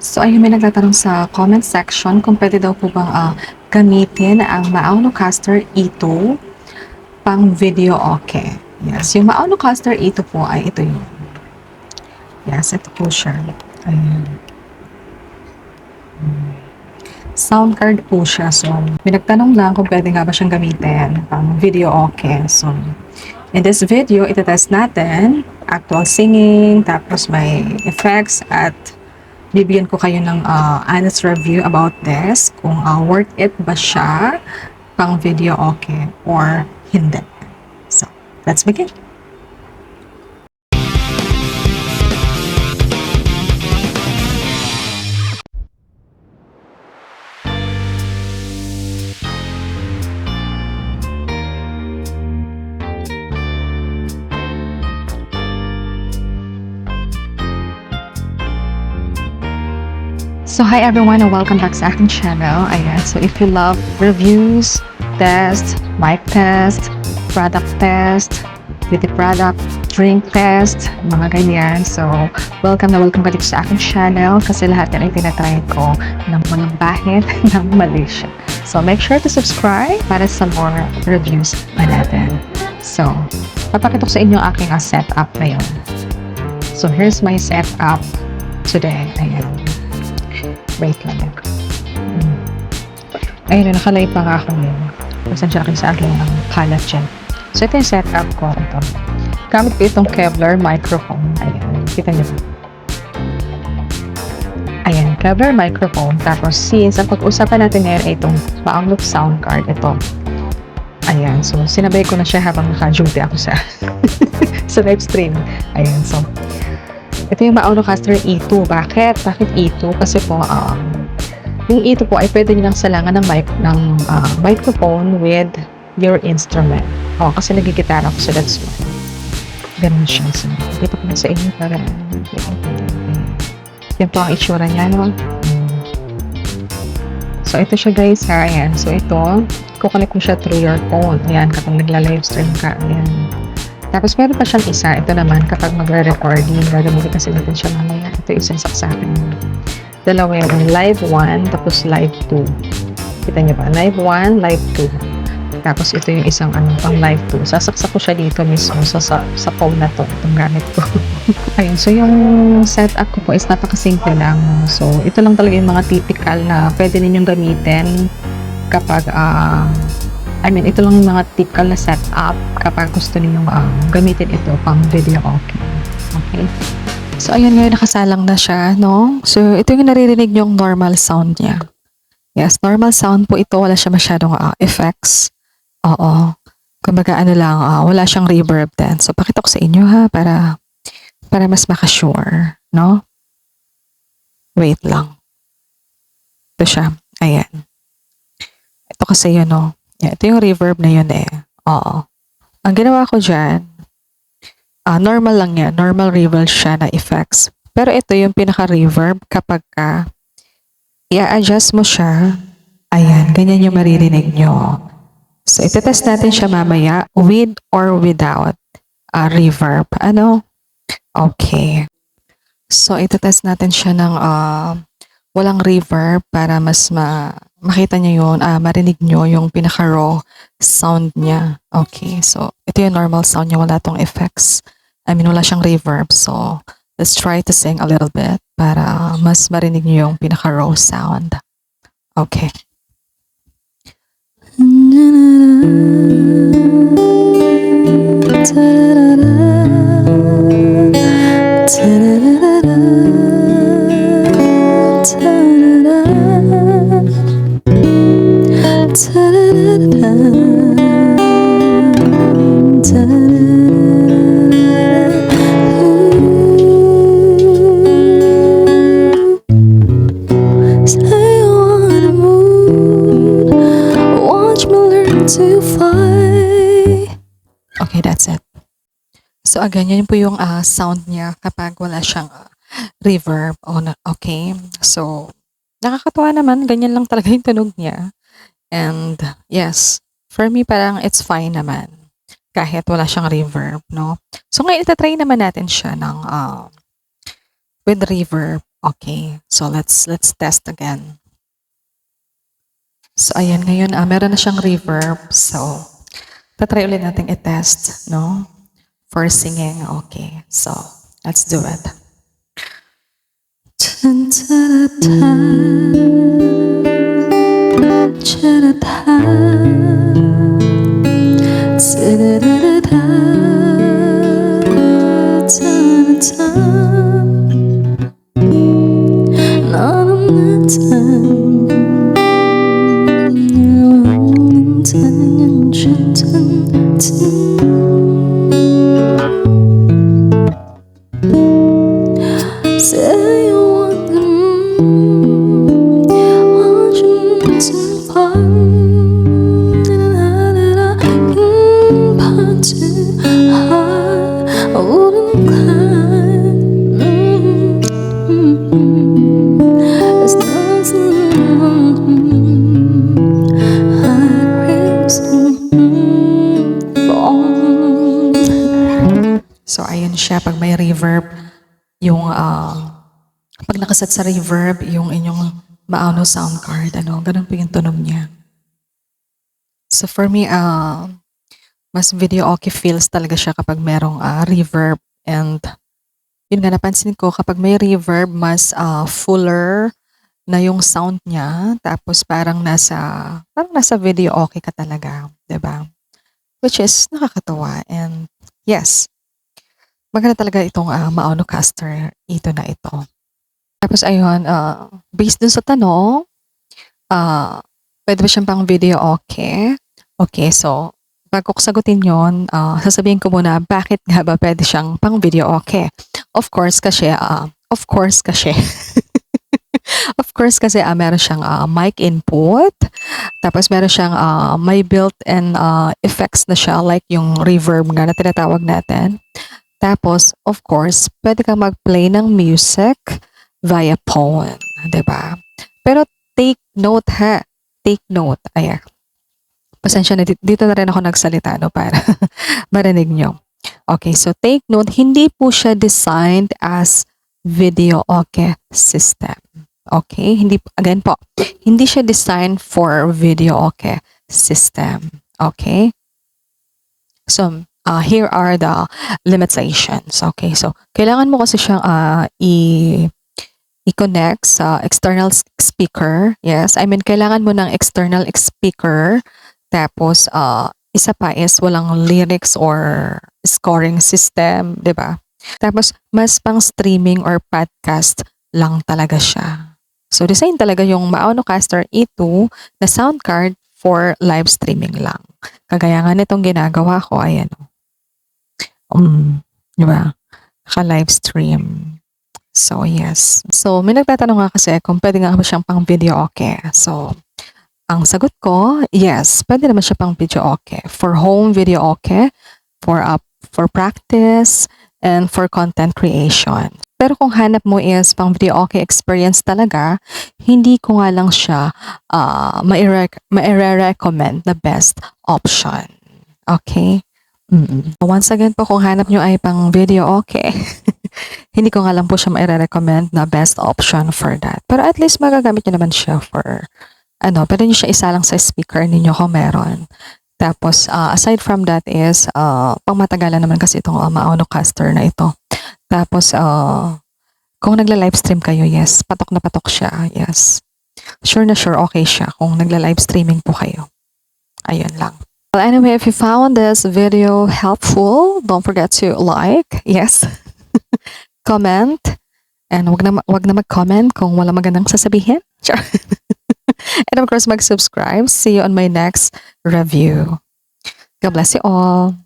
So ayun, may nagtatanong sa comment section kung pwede daw po bang gamitin ang Maonocaster E2 pang video okay. Yes, yung Maonocaster E2 po ay ito yun. Yes, ito po siya. Ayan. Sound card po siya. So, may nagtanong lang kung pwede nga ba siyang gamitin pang video okay. So, in this video, itetest natin actual singing, tapos may effects at bibigyan ko kayo ng honest review about this, kung worth it ba siya pang video okay or hindi. So, let's begin. So, hi everyone and welcome back sa aking channel. Ayan, so if you love reviews, test, mic test, product test, beauty product, drink test, mga ganyan. So, welcome na welcome ka dito sa aking channel kasi lahat yan ay tinatry ko ng mga bahid ng Malaysia. So, make sure to subscribe para sa more reviews pa natin. So, papakita ko sa inyo aking setup ngayon. So, here's my setup today. Ayan. Wait lang. Ayun, nakalay pa nga ako ngayon. Pasensya akin sa akin ng kalat dyan. So, ito yung setup ko. Ito. Gamit ko itong Kevlar microphone. Ayan. Kita niyo ba? Ayan, Kevlar microphone. Tapos, since ang pag-usapan natin ngayon ay itong Maonoc sound card. Ito. Ayan. So, sinabay ko na siya habang naka-duty ako sa sa live stream. Ayan. So, ito yung Maonocaster E2. Bakit? Bakit E2? Kasi po, yung E2 po ay pwede nyo lang salangan ng, microphone with your instrument. Kasi nagigitara ko, so that's why. Ganun siya. So, dito ko na sa inyo para yan po ang itsura niya, no? So, ito siya guys, ha? Ayan. So, ito, kukonek mo siya through your phone. Ayan, kapag nagla-livestream ka. Ayan. Tapos meron pa siyang isa. Ito naman, kapag magre-recording, gagamitin kasi natin siya mamaya. Ito isang saksakin. Dalawa yung live 1, tapos live 2. Kita niyo ba? Live 1, live 2. Tapos ito yung isang pang live 2. Sasaksak ko siya dito mismo sa phone na to. Itong gamit ko. Ayun. So yung setup ko po is napakasimple lang. So ito lang talaga yung mga typical na pwede ninyong gamitin kapag ito lang yung mga typical na setup kapag gusto niyo gamitin ito pang video okay. Okay. So, ayan ngayon nakasalang na siya, no? So, ito yung naririnig yung normal sound niya. Yes, normal sound po ito. Wala siya masyadong effects. Oo. Kumbaga lang, wala siyang reverb din. So, pakita ko sa inyo ha, para mas makasure, no? Wait lang. Ito siya. Ayan. Ito kasi yun, no? Yeah, ito yung reverb na yun eh. Oo. Ang ginawa ko dyan, normal lang yan. Normal reverb siya na effects. Pero ito yung pinaka-reverb kapag i-adjust mo siya. Ayan, ganyan yung maririnig nyo. So, itetest natin siya mamaya with or without reverb. Ano? Okay. So, itetest natin siya ng walang reverb para mas makita nyo yun, marinig nyo yung pinaka-raw sound niya. Okay, so ito yung normal sound niya, wala tong effects. Wala siyang reverb. So, let's try to sing a little bit para mas marinig nyo yung pinaka-raw sound. Okay. Okay, that's it. So again, yan po yung sound niya kapag wala siyang reverb. Okay, so nakakatuwa naman, ganyan lang talaga yung tunog niya. And yes, for me parang it's fine naman kahit wala siyang reverb, no? So ngayon itatry naman natin siya ng with reverb. Okay, so let's test again. So ayan, ngayon meron na siyang reverb. So tatry ulit natin i-test, no? For singing. Okay, so let's do it. So, ayun siya. Pag may reverb, yung, pag nakaset sa reverb, yung inyong maano sound card, ganun po yung tunog niya. So, for me, mas video okay feels talaga siya kapag merong reverb. And, yun nga, napansin ko, kapag may reverb, mas fuller na yung sound niya. Tapos, parang nasa video okay ka talaga. 'Di ba? Which is nakakatuwa. And, yes, maganda talaga itong Maonocaster ito na ito. Tapos ayun, based dun sa tanong, pwede ba siyang pang video okay? Okay, so bago ko sagutin yon, sasabihin ko muna bakit nga ba pwede siyang pang video okay. Of course kasi, of course kasi meron siyang mic input, tapos meron siyang may built-in effects na siya like yung reverb nga na tinatawag natin. Tapos, of course, pwede kang mag-play ng music via phone, 'di ba? Pero take note ha, take note. Ayan. Pasensya na, dito na rin ako nagsalita, no, para marinig nyo. Okay, so take note, hindi po siya designed as video okay system. Okay, again po, hindi siya designed for video okay system. Okay? So, here are the limitations. Okay, so kailangan mo kasi siyang i-connect sa external speaker. Yes, I mean kailangan mo ng external speaker. Tapos isa pa is walang lyrics or scoring system, 'di ba? Tapos mas pang streaming or podcast lang talaga siya. So design talaga yung Maonocaster E2 na sound card for live streaming lang. Kagaya nga nitong ginagawa ko, ayan. Di ba? Naka-live stream. So, yes. So, may nagtatanong nga kasi kung pwede nga ba siyang pang video okay. So, ang sagot ko, yes, pwede naman siya pang video okay. For home video okay, for practice, and for content creation. Pero kung hanap mo is pang video okay experience talaga, hindi ko nga lang siya ma-recommend na best option. Okay? Once again po, kung hanap nyo ay pang video okay, hindi ko nga lang po siya ma-recommend na best option for that. Pero at least magagamit nyo naman siya for, pwede nyo siya isa lang sa speaker ninyo kung meron. Tapos, aside from that is, pang matagalan naman kasi itong Maonocaster na ito. Tapos, kung nagla-live stream kayo, yes, patok na patok siya, yes. Sure na sure, okay siya kung nagla-live streaming po kayo. Ayun lang. Well, anyway, if you found this video helpful, don't forget to like, yes, comment, and wag na mag-comment kung wala magandang sasabihin. Sure. And of course, mag-subscribe. See you on my next review. God bless you all.